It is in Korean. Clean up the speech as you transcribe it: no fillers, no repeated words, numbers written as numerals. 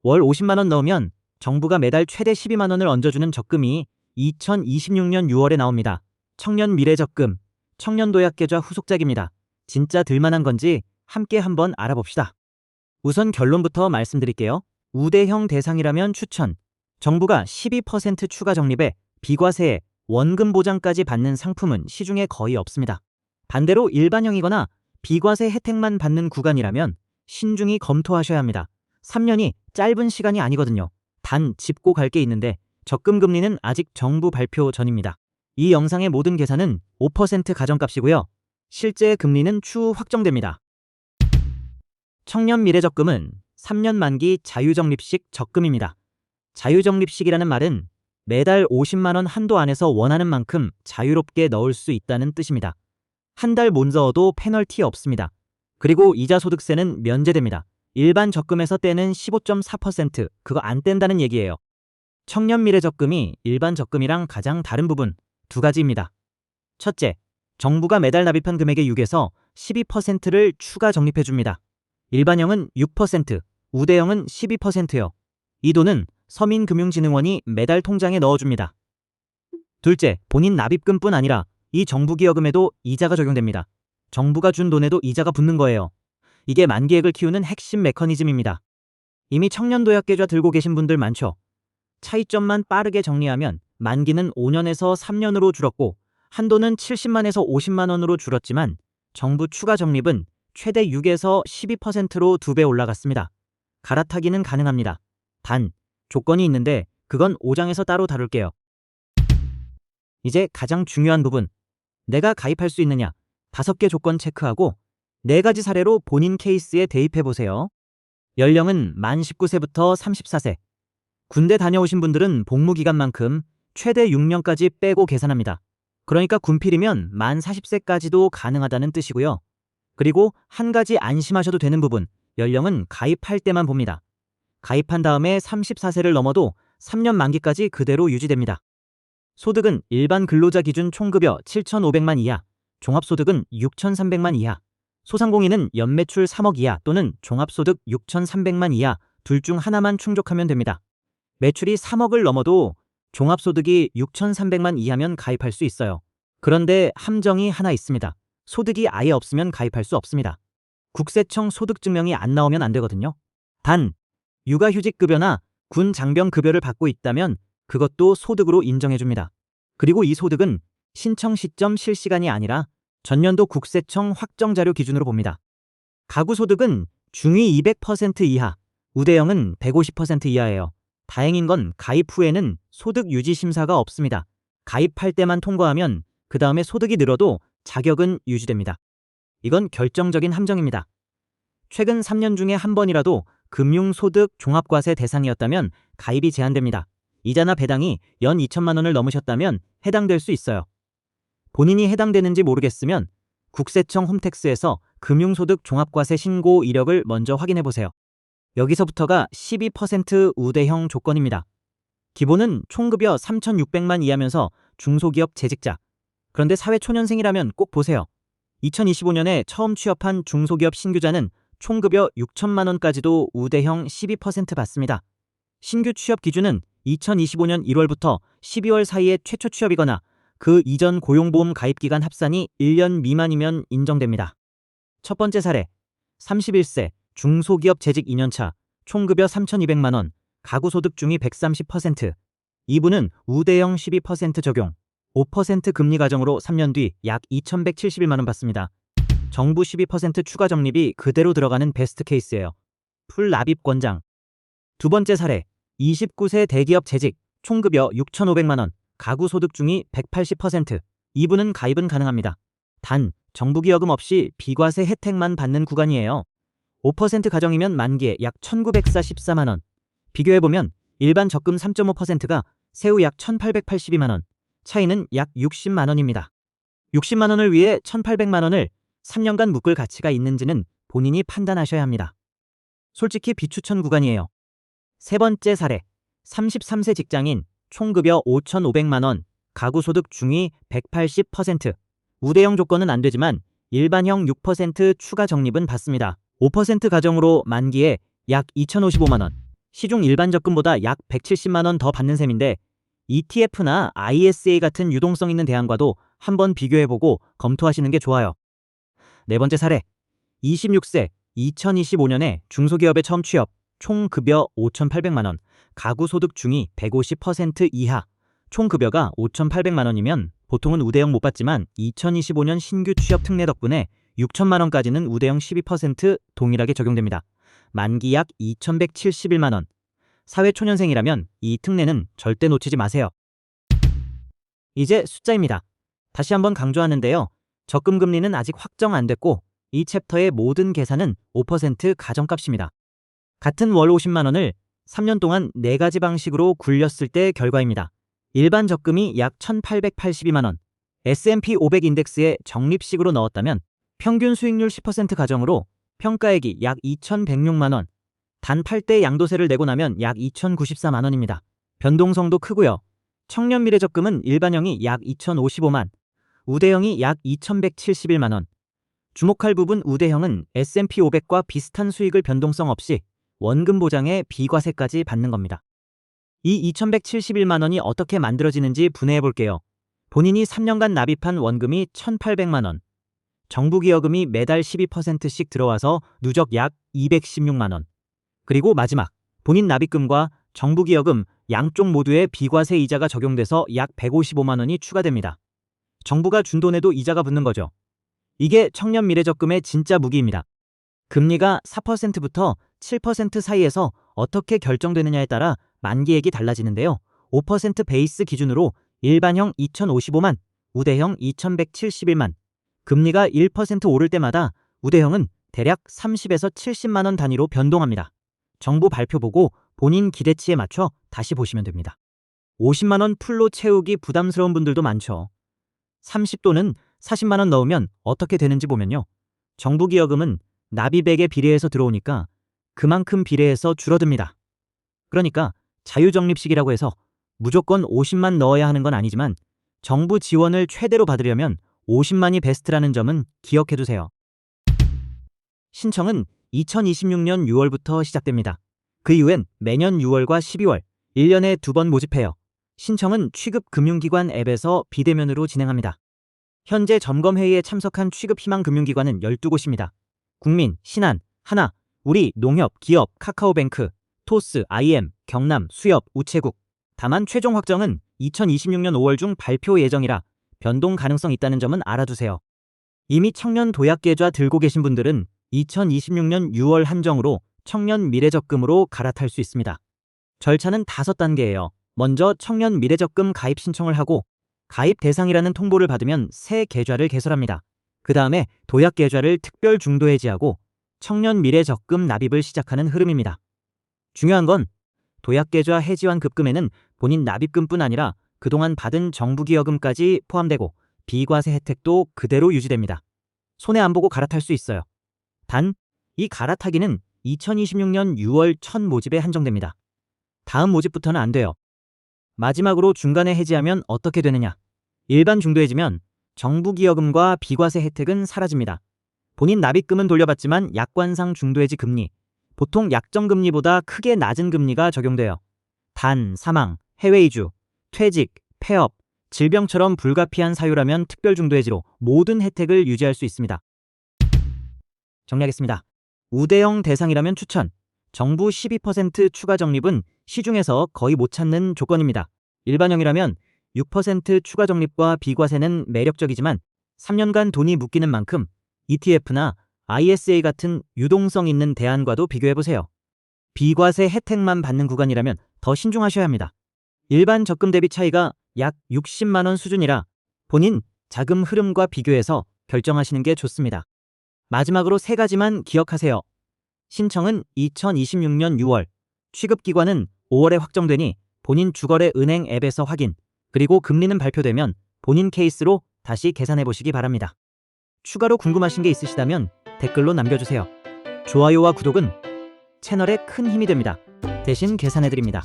월 50만 원 넣으면 정부가 매달 최대 12만 원을 얹어주는 적금이 2026년 6월에 나옵니다. 청년 미래 적금, 청년도약 계좌 후속작입니다. 진짜 들만한 건지 함께 한번 알아봅시다. 우선 결론부터 말씀드릴게요. 우대형 대상이라면 추천. 정부가 12% 추가 적립에 비과세에 원금 보장까지 받는 상품은 시중에 거의 없습니다. 반대로 일반형이거나 비과세 혜택만 받는 구간이라면 신중히 검토하셔야 합니다. 3년이 짧은 시간이 아니거든요. 단 짚고 갈 게 있는데 적금 금리는 아직 정부 발표 전입니다. 이 영상의 모든 계산은 5% 가정값이고요. 실제 금리는 추후 확정됩니다. 청년 미래적금은 3년 만기 자유적립식 적금입니다. 자유적립식이라는 말은 매달 50만 원 한도 안에서 원하는 만큼 자유롭게 넣을 수 있다는 뜻입니다. 한 달 못 넣어도 페널티 없습니다. 그리고 이자 소득세는 면제됩니다. 일반 적금에서 떼는 15.4% 그거 안 뗀다는 얘기예요. 청년 미래 적금이 일반 적금이랑 가장 다른 부분 두 가지입니다. 첫째, 정부가 매달 납입한 금액의 6에서 12%를 추가 적립해줍니다. 일반형은 6%, 우대형은 12%요. 이 돈은 서민금융진흥원이 매달 통장에 넣어줍니다. 둘째, 본인 납입금뿐 아니라 이 정부기여금에도 이자가 적용됩니다. 정부가 준 돈에도 이자가 붙는 거예요. 이게 만기액을 키우는 핵심 메커니즘입니다. 이미 청년도약계좌 들고 계신 분들 많죠? 차이점만 빠르게 정리하면 만기는 5년에서 3년으로 줄었고 한도는 70만에서 50만 원으로 줄었지만 정부 추가 적립은 최대 6에서 12%로 2배 올라갔습니다. 갈아타기는 가능합니다. 단, 조건이 있는데 그건 5장에서 따로 다룰게요. 이제 가장 중요한 부분. 내가 가입할 수 있느냐? 5개 조건 체크하고 4가지 사례로 본인 케이스에 대입해보세요. 연령은 만 19세부터 34세. 군대 다녀오신 분들은 복무기간만큼 최대 6년까지 빼고 계산합니다. 그러니까 군필이면 만 40세까지도 가능하다는 뜻이고요. 그리고 한 가지 안심하셔도 되는 부분, 연령은 가입할 때만 봅니다. 가입한 다음에 34세를 넘어도 3년 만기까지 그대로 유지됩니다. 소득은 일반 근로자 기준 총급여 7,500만 이하, 종합소득은 6,300만 이하, 소상공인은 연매출 3억 이하 또는 종합소득 6,300만 이하 둘 중 하나만 충족하면 됩니다. 매출이 3억을 넘어도 종합소득이 6,300만 이하면 가입할 수 있어요. 그런데 함정이 하나 있습니다. 소득이 아예 없으면 가입할 수 없습니다. 국세청 소득증명이 안 나오면 안 되거든요. 단, 육아휴직급여나 군 장병급여를 받고 있다면 그것도 소득으로 인정해줍니다. 그리고 이 소득은 신청 시점 실시간이 아니라 전년도 국세청 확정자료 기준으로 봅니다. 가구소득은 중위 200% 이하, 우대형은 150% 이하예요. 다행인 건 가입 후에는 소득 유지 심사가 없습니다. 가입할 때만 통과하면 그 다음에 소득이 늘어도 자격은 유지됩니다. 이건 결정적인 함정입니다. 최근 3년 중에 한 번이라도 금융소득 종합과세 대상이었다면 가입이 제한됩니다. 이자나 배당이 연 2천만 원을 넘으셨다면 해당될 수 있어요. 본인이 해당되는지 모르겠으면 국세청 홈택스에서 금융소득 종합과세 신고 이력을 먼저 확인해보세요. 여기서부터가 12% 우대형 조건입니다. 기본은 총급여 3,600만 이하면서 중소기업 재직자. 그런데 사회초년생이라면 꼭 보세요. 2025년에 처음 취업한 중소기업 신규자는 총급여 6천만 원까지도 우대형 12% 받습니다. 신규 취업 기준은 2025년 1월부터 12월 사이에 최초 취업이거나 그 이전 고용보험 가입기간 합산이 1년 미만이면 인정됩니다. 첫 번째 사례, 31세 중소기업 재직 2년차, 총급여 3,200만 원, 가구소득 중위 130%. 이분은 우대형 12% 적용, 5% 금리 가정으로 3년 뒤 약 2,171만 원 받습니다. 정부 12% 추가 적립이 그대로 들어가는 베스트 케이스예요. 풀 납입 권장. 두 번째 사례, 29세 대기업 재직, 총급여 6,500만 원, 가구소득 중위 180%. 이분은 가입은 가능합니다. 단, 정부기여금 없이 비과세 혜택만 받는 구간이에요. 5% 가정이면 만기에 약 1,914만 원. 비교해보면 일반 적금 3.5%가 세후 약 1,882만 원. 차이는 약 60만 원입니다. 60만 원을 위해 1,800만 원을 3년간 묶을 가치가 있는지는 본인이 판단하셔야 합니다. 솔직히 비추천 구간이에요. 세 번째 사례, 33세 직장인, 총급여 5,500만 원, 가구소득 중위 180%. 우대형 조건은 안 되지만 일반형 6% 추가 적립은 받습니다. 5% 가정으로 만기에 약 2,055만 원. 시중 일반 적금보다 약 170만 원 더 받는 셈인데 ETF나 ISA 같은 유동성 있는 대안과도 한번 비교해보고 검토하시는 게 좋아요. 네 번째 사례. 26세 2025년에 중소기업에 처음 취업, 총 급여 5,800만 원, 가구 소득 중위 150% 이하, 총 급여가 5,800만 원이면 보통은 우대형 못 받지만 2025년 신규 취업 특례 덕분에 6천만 원까지는 우대형 12% 동일하게 적용됩니다. 만기 약 2,171만 원. 사회초년생이라면 이 특례는 절대 놓치지 마세요. 이제 숫자입니다. 다시 한번 강조하는데요. 적금 금리는 아직 확정 안 됐고 이 챕터의 모든 계산은 5% 가정값입니다. 같은 월 50만 원을 3년 동안 4가지 방식으로 굴렸을 때 결과입니다. 일반 적금이 약 1,882만 원, S&P 500 인덱스에 적립식으로 넣었다면 평균 수익률 10% 가정으로 평가액이 약 2,106만 원, 단 8대 양도세를 내고 나면 약 2,094만 원입니다. 변동성도 크고요. 청년 미래적금은 일반형이 약 2,055만, 우대형이 약 2,171만 원. 주목할 부분 우대형은 S&P 500과 비슷한 수익을 변동성 없이 원금 보장에 비과세까지 받는 겁니다. 이 2,171만 원이 어떻게 만들어지는지 분해해 볼게요. 본인이 3년간 납입한 원금이 1,800만 원, 정부기여금이 매달 12%씩 들어와서 누적 약 216만 원, 그리고 마지막 본인 납입금과 정부기여금 양쪽 모두에 비과세 이자가 적용돼서 약 155만 원이 추가됩니다. 정부가 준 돈에도 이자가 붙는 거죠. 이게 청년 미래적금의 진짜 무기입니다. 금리가 4%부터 7% 사이에서 어떻게 결정되느냐에 따라 만기액이 달라지는데요. 5% 베이스 기준으로 일반형 2,055만, 우대형 2,171만, 금리가 1% 오를 때마다 우대형은 대략 30에서 70만 원 단위로 변동합니다. 정부 발표 보고 본인 기대치에 맞춰 다시 보시면 됩니다. 50만 원 풀로 채우기 부담스러운 분들도 많죠. 30 또는 40만 원 넣으면 어떻게 되는지 보면요. 정부기여금은 납입액에 비례해서 들어오니까 그만큼 비례해서 줄어듭니다. 그러니까 자유적립식이라고 해서 무조건 50만 넣어야 하는 건 아니지만 정부 지원을 최대로 받으려면 50만이 베스트라는 점은 기억해두세요. 신청은 2026년 6월부터 시작됩니다. 그 이후엔 매년 6월과 12월 1년에 2번 모집해요. 신청은 취급금융기관 앱에서 비대면으로 진행합니다. 현재 점검회의에 참석한 취급희망금융기관은 12곳입니다. 국민, 신한, 하나, 우리, 농협, 기업, 카카오뱅크, 토스, IM, 경남, 수협, 우체국. 다만 최종 확정은 2026년 5월 중 발표 예정이라 변동 가능성 있다는 점은 알아두세요. 이미 청년 도약계좌 들고 계신 분들은 2026년 6월 한정으로 청년 미래적금으로 갈아탈 수 있습니다. 절차는 5단계예요. 먼저 청년 미래적금 가입 신청을 하고 가입 대상이라는 통보를 받으면 새 계좌를 개설합니다. 그 다음에 도약계좌를 특별 중도 해지하고 청년 미래적금 납입을 시작하는 흐름입니다. 중요한 건 도약계좌 해지환 급금에는 본인 납입금뿐 아니라 그동안 받은 정부기여금까지 포함되고 비과세 혜택도 그대로 유지됩니다. 손해 안 보고 갈아탈 수 있어요. 단, 이 갈아타기는 2026년 6월 첫 모집에 한정됩니다. 다음 모집부터는 안 돼요. 마지막으로 중간에 해지하면 어떻게 되느냐? 일반 중도해지면 정부기여금과 비과세 혜택은 사라집니다. 본인 납입금은 돌려받지만 약관상 중도해지 금리, 보통 약정금리보다 크게 낮은 금리가 적용돼요. 단, 사망, 해외 이주, 퇴직, 폐업, 질병처럼 불가피한 사유라면 특별 중도해지로 모든 혜택을 유지할 수 있습니다. 정리하겠습니다. 우대형 대상이라면 추천. 정부 12% 추가 적립은 시중에서 거의 못 찾는 조건입니다. 일반형이라면 6% 추가 적립과 비과세는 매력적이지만 3년간 돈이 묶이는 만큼 ETF나 ISA 같은 유동성 있는 대안과도 비교해보세요. 비과세 혜택만 받는 구간이라면 더 신중하셔야 합니다. 일반 적금 대비 차이가 약 60만 원 수준이라 본인 자금 흐름과 비교해서 결정하시는 게 좋습니다. 마지막으로 3가지만 기억하세요. 신청은 2026년 6월, 취급기관은 5월에 확정되니 본인 주거래 은행 앱에서 확인, 그리고 금리는 발표되면 본인 케이스로 다시 계산해 보시기 바랍니다. 추가로 궁금하신 게 있으시다면 댓글로 남겨주세요. 좋아요와 구독은 채널에 큰 힘이 됩니다. 대신 계산해 드립니다.